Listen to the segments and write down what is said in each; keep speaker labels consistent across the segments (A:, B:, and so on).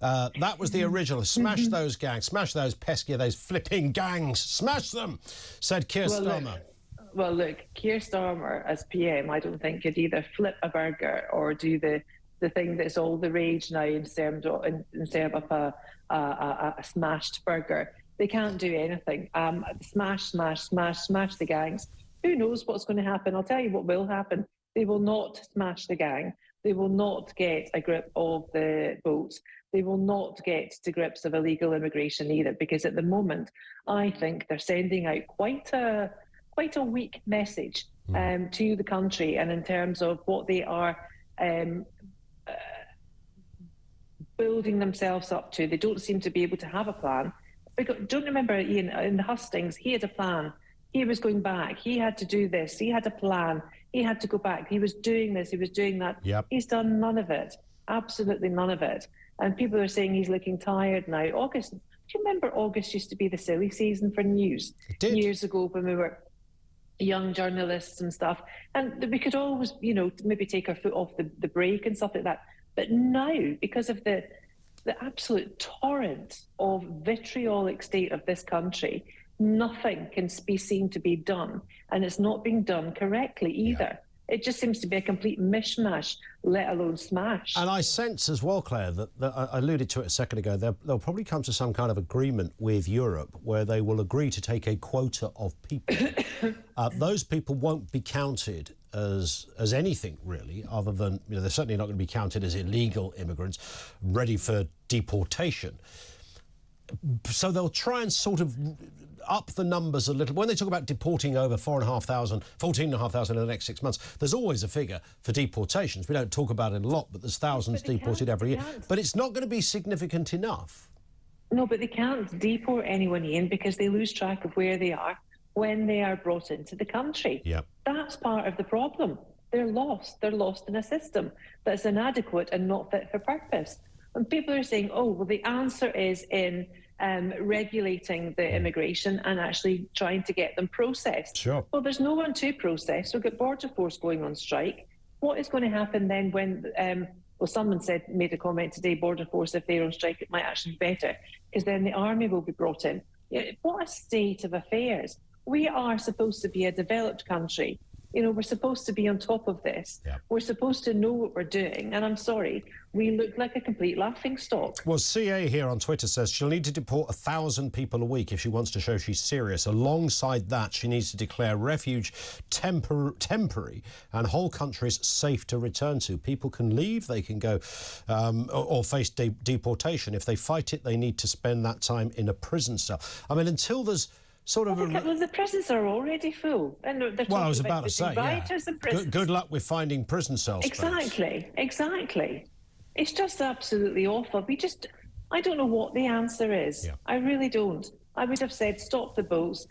A: That was the original. Smash those gangs, smash those pesky, those flipping gangs, smash them, said Keir Starmer.
B: Look, Keir Starmer as PM, I don't think could either flip a burger or do the thing that's all the rage now instead of a smashed burger. They can't do anything. Smash the gangs. Who knows what's going to happen? I'll tell you what will happen. They will not smash the gang. They will not get a grip of the boats. They will not get to grips of illegal immigration either, because at the moment, I think they're sending out quite a weak message to the country, and in terms of what they are building themselves up to. They don't seem to be able to have a plan. Don't remember, Ian, in the hustings, he had a plan. He was going back. He had to do this. He had a plan. He had to go back. He was doing this. He was doing that.
A: Yep.
B: He's done none of it. Absolutely none of it. And people are saying he's looking tired now. August, do you remember August used to be the silly season for news?
A: It did.
B: Years ago when we were young journalists and stuff. And we could always, maybe take our foot off the brake and stuff like that. But now, because of the absolute torrent of vitriolic state of this country, nothing can be seen to be done, and it's not being done correctly either. Yeah. It just seems to be a complete mishmash, let alone smash.
A: And I sense as well, Claire, that I alluded to it a second ago, they'll probably come to some kind of agreement with Europe where they will agree to take a quota of people. Those people won't be counted as anything, really, other than, they're certainly not going to be counted as illegal immigrants ready for deportation. So they'll try and sort of up the numbers a little. When they talk about deporting over 14,500 in the next 6 months, there's always a figure for deportations. We don't talk about it a lot, but there's thousands deported every year. But it's not going to be significant enough.
B: No, but they can't deport anyone in because they lose track of where they are when they are brought into the country.
A: Yep.
B: That's part of the problem. They're lost. They're lost in a system that's inadequate and not fit for purpose. And people are saying, oh, well, the answer is in regulating the immigration and actually trying to get them processed.
A: Sure.
B: Well, there's no one to process. We've got Border Force going on strike. What is going to happen then when, someone made a comment today, Border Force, if they're on strike, it might actually be better, because then the army will be brought in. What a state of affairs. We are supposed to be a developed country. We're supposed to be on top of this. Yeah. We're supposed to know what we're doing. And I'm sorry, we look like a complete laughingstock.
A: Well, CA here on Twitter says she'll need to deport 1,000 people a week if she wants to show she's serious. Alongside that, she needs to declare refuge temporary and whole countries safe to return to. People can leave, they can go or face deportation. If they fight it, they need to spend that time in a prison cell. I mean, until there's
B: the prisons are already full. And
A: well, I was about to say, good luck with finding prison cells.
B: Exactly. It's just absolutely awful. I don't know what the answer is. Yeah. I really don't. I would have said stop the boats,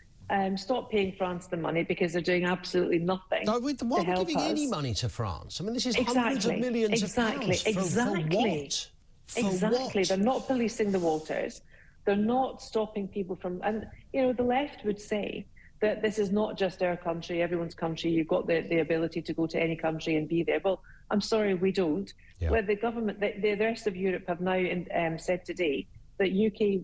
B: stop paying France the money because they're doing absolutely nothing.
A: No, why are we giving any money to France? I mean, this is hundreds of millions of pounds. For what?
B: Exactly. They're not policing the waters. They're not stopping people from... And, the left would say that this is not just our country, everyone's country. You've got the ability to go to any country and be there. Well, I'm sorry, we don't. Yeah. Well, the government, the rest of Europe have now said today that UK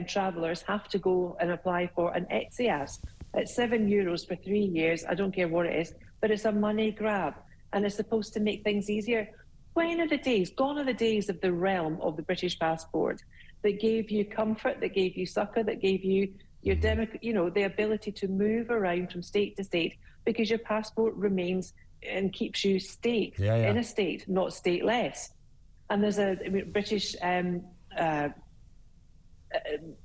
B: travellers have to go and apply for an ETIAS at €7 for 3 years. I don't care what it is, but it's a money grab and it's supposed to make things easier. Gone are the days of the realm of the British passport that gave you comfort, that gave you succour, that gave you your the ability to move around from state to state because your passport remains and keeps you in a state, not stateless. And there's British,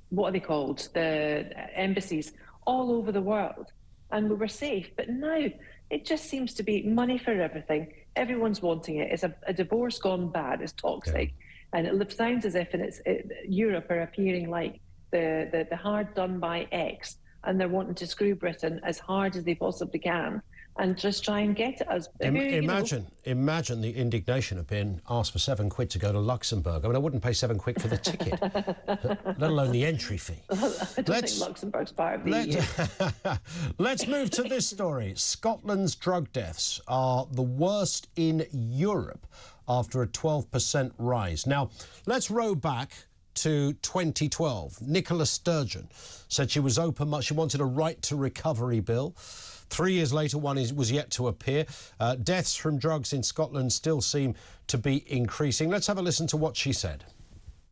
B: what are they called? The embassies all over the world. And we were safe. But now it just seems to be money for everything. Everyone's wanting it. It's a divorce gone bad. It's toxic. Yeah. And it sounds as if Europe are appearing like the hard done by X, and they're wanting to screw Britain as hard as they possibly can and just try and get at us.
A: Imagine the indignation of being asked for £7 to go to Luxembourg. I mean, I wouldn't pay £7 for the ticket, let alone the entry fee.
B: I don't think Luxembourg's part of the EU.
A: Let's move to this story. Scotland's drug deaths are the worst in Europe after a 12% rise. Now, let's row back to 2012. Nicola Sturgeon said she was open. She wanted a right to recovery bill. 3 years later, one was yet to appear. Deaths from drugs in Scotland still seem to be increasing. Let's have a listen to what she said.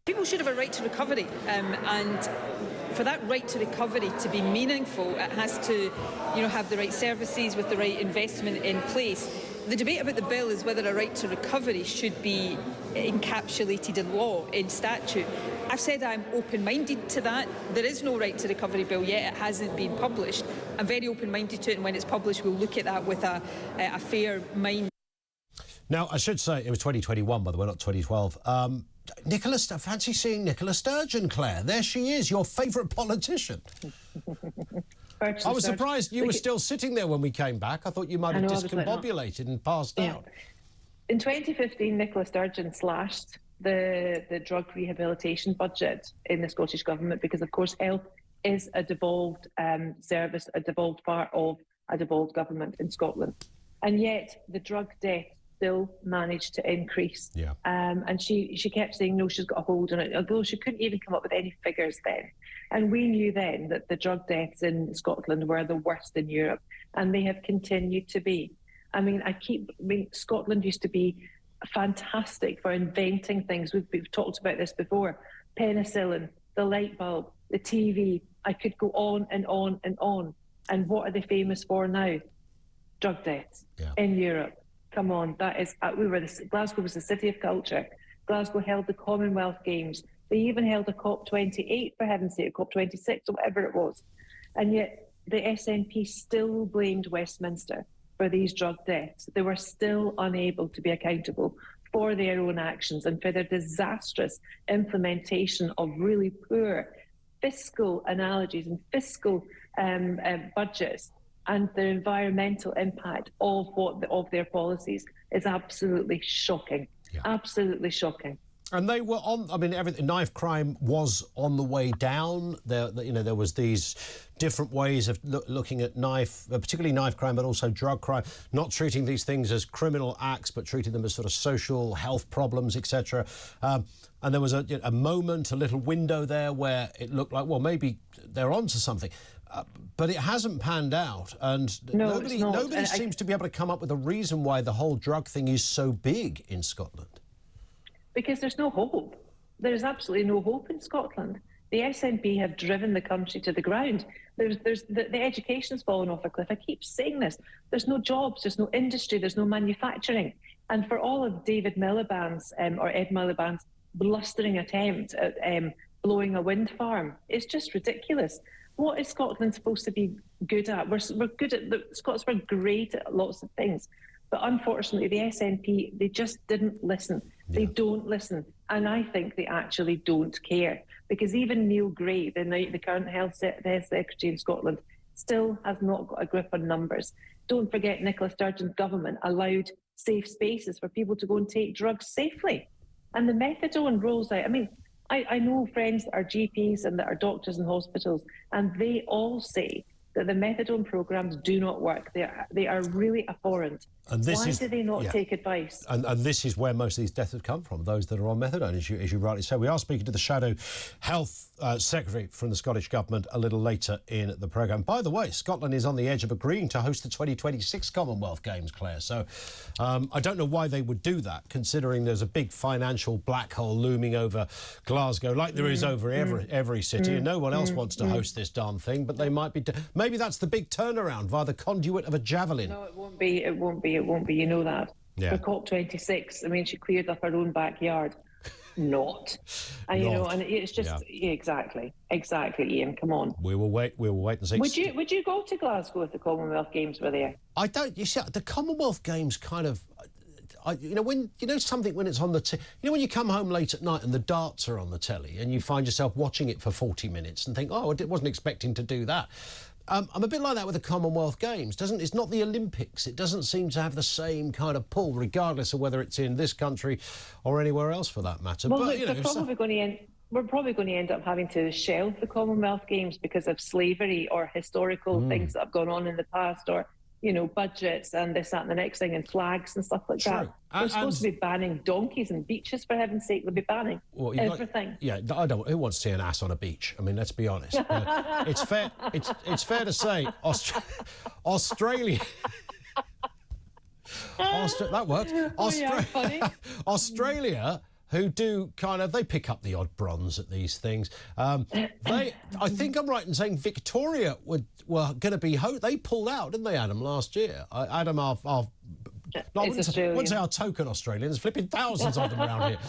C: People should have a right to recovery, and for that right to recovery to be meaningful, it has to, have the right services with the right investment in place. The debate about the bill is whether a right to recovery should be encapsulated in law, in statute. I've said I'm open-minded to that. There is no right to recovery bill yet. It hasn't been published. I'm very open-minded to it, and when it's published, we'll look at that with a fair mind.
A: Now, I should say it was 2021, by the way, not 2012. Fancy seeing Nicola Sturgeon, Claire. There she is, your favourite politician. I was surprised you were still sitting there when we came back. I thought you might have discombobulated and passed out.
B: In 2015, Nicola Sturgeon slashed the drug rehabilitation budget in the Scottish Government because, of course, health is a devolved service, a devolved part of a devolved government in Scotland. And yet the drug death still managed to increase.
A: Yeah.
B: And she kept saying, no, she's got a hold on it, although she couldn't even come up with any figures then. And we knew then that the drug deaths in Scotland were the worst in Europe, and they have continued to be. Scotland used to be fantastic for inventing things. We've talked about this before. Penicillin, the light bulb, the TV. I could go on and on and on. And what are they famous for now? Drug deaths in Europe. Come on, that is. Glasgow was the city of culture. Glasgow held the Commonwealth Games. They even held a COP28, for heaven's sake, a COP26 or whatever it was. And yet the SNP still blamed Westminster for these drug deaths. They were still unable to be accountable for their own actions and for their disastrous implementation of really poor fiscal analogies and fiscal budgets. And the environmental impact of their policies is absolutely shocking. Yeah. Absolutely shocking.
A: And they were on. I mean, knife crime was on the way down. There was these different ways of looking at particularly knife crime, but also drug crime. Not treating these things as criminal acts, but treating them as sort of social health problems, etc. And there was a moment, a little window there where it looked like, well, maybe they're onto something. But it hasn't panned out, and nobody seems to be able to come up with a reason why the whole drug thing is so big in Scotland.
B: Because there's no hope. There's absolutely no hope in Scotland. The SNP have driven the country to the ground. The education's fallen off a cliff. I keep saying this. There's no jobs, there's no industry, there's no manufacturing. And for all of David Miliband's or Ed Miliband's blustering attempt at blowing a wind farm, it's just ridiculous. What is Scotland supposed to be good at? We're good at Scots were great at lots of things, but unfortunately the SNP, they just didn't listen. They don't listen, and I think they actually don't care, because even Neil Gray, the current health secretary in Scotland, still has not got a grip on numbers. Don't forget, Nicola Sturgeon's government allowed safe spaces for people to go and take drugs safely, and the methadone rolls out. I mean, I know friends that are GPs and that are doctors in hospitals, and they all say that the methadone programs do not work. They are really abhorrent.
A: And
B: why do they not take advice?
A: And this is where most of these deaths have come from, those that are on methadone, as you rightly say. We are speaking to the Shadow Health Secretary from the Scottish Government a little later in the programme. By the way, Scotland is on the edge of agreeing to host the 2026 Commonwealth Games, Claire. So I don't know why they would do that, considering there's a big financial black hole looming over Glasgow, like there is over every city, and no one else wants to host this darn thing, but they might be... Maybe that's the big turnaround via the conduit of a javelin.
B: No, it won't be. It won't be. It won't be. You know that. Yeah. For COP26, I mean, she cleared up her own backyard. Not. And, you know, and it's just... Exactly, Ian, come on.
A: We will wait and see.
B: Would you go to Glasgow if the Commonwealth Games were there?
A: I don't. You see, the Commonwealth Games kind of... when it's on the when you come home late at night and the darts are on the telly and you find yourself watching it for 40 minutes and think, oh, I wasn't expecting to do that. I'm a bit like that with the Commonwealth Games. It's not the Olympics. It doesn't seem to have the same kind of pull, regardless of whether it's in this country or anywhere else for that matter.
B: Well,
A: but,
B: look,
A: you know,
B: we're probably going to end up having to shelve the Commonwealth Games because of slavery or historical things that have gone on in the past, or, you know, budgets and this, that and the next thing, and flags and stuff like that. We're supposed to be banning donkeys and beaches, for heaven's sake. We'll be banning everything.
A: Who wants to see an ass on a beach? I mean, let's be honest. It's fair to say Australia... that worked. Australia, who do they pick up the odd bronze at these things. I think I'm right in saying Victoria were going to be they pulled out, didn't they, Adam, last year? Adam, I wouldn't say our token Australians, flipping thousands of them around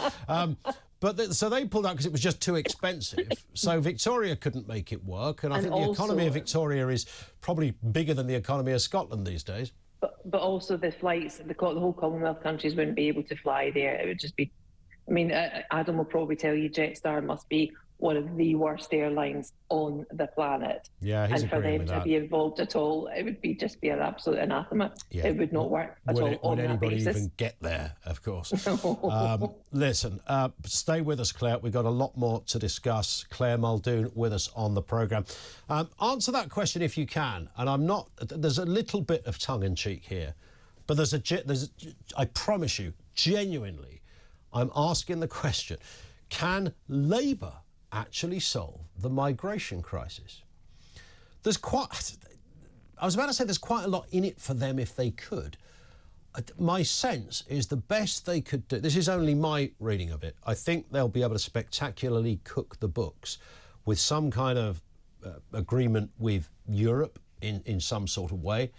A: here. So they pulled out because it was just too expensive. So Victoria couldn't make it work, and I think the economy of Victoria is probably bigger than the economy of Scotland these days.
B: But also the flights, the whole Commonwealth countries wouldn't be able to fly there. It would just be, I mean, Adam will probably tell you Jetstar must be one of the worst airlines on the planet.
A: Yeah, he's
B: and for them to be involved at all, it would just be an absolute anathema. Yeah. It would not work at all on that basis. Would anybody even
A: get there, of course? Listen, stay with us, Claire. We've got a lot more to discuss. Claire Muldoon with us on the programme. Answer that question if you can. And there's a little bit of tongue-in-cheek here, but I promise you, genuinely, I'm asking the question, can Labour actually solve the migration crisis? I was about to say there's quite a lot in it for them if they could. My sense is the best they could do, this is only my reading of it, I think they'll be able to spectacularly cook the books with some kind of agreement with Europe in some sort of way.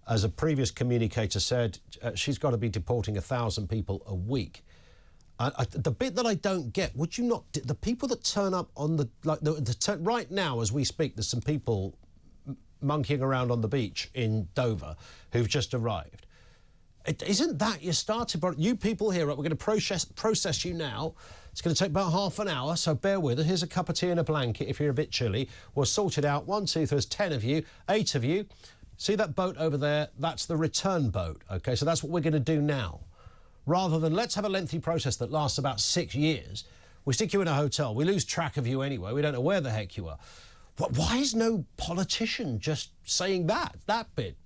A: As a previous communicator said, she's got to be deporting 1,000 people a week. The bit that I don't get, would you not, the people that turn up on right now as we speak, there's some people monkeying around on the beach in Dover who've just arrived. Isn't that your starting point? You people here, we're going to process you now. It's going to take about half an hour, so bear with us. Here's a cup of tea and a blanket if you're a bit chilly. We'll sort it out. 1, 2, 3, there's 10 of you, 8 of you. See that boat over there? That's the return boat, OK? So that's what we're going to do now. Rather than let's have a lengthy process that lasts about 6 years. We stick you in a hotel. We lose track of you anyway. We don't know where the heck you are. Why is no politician just saying that bit?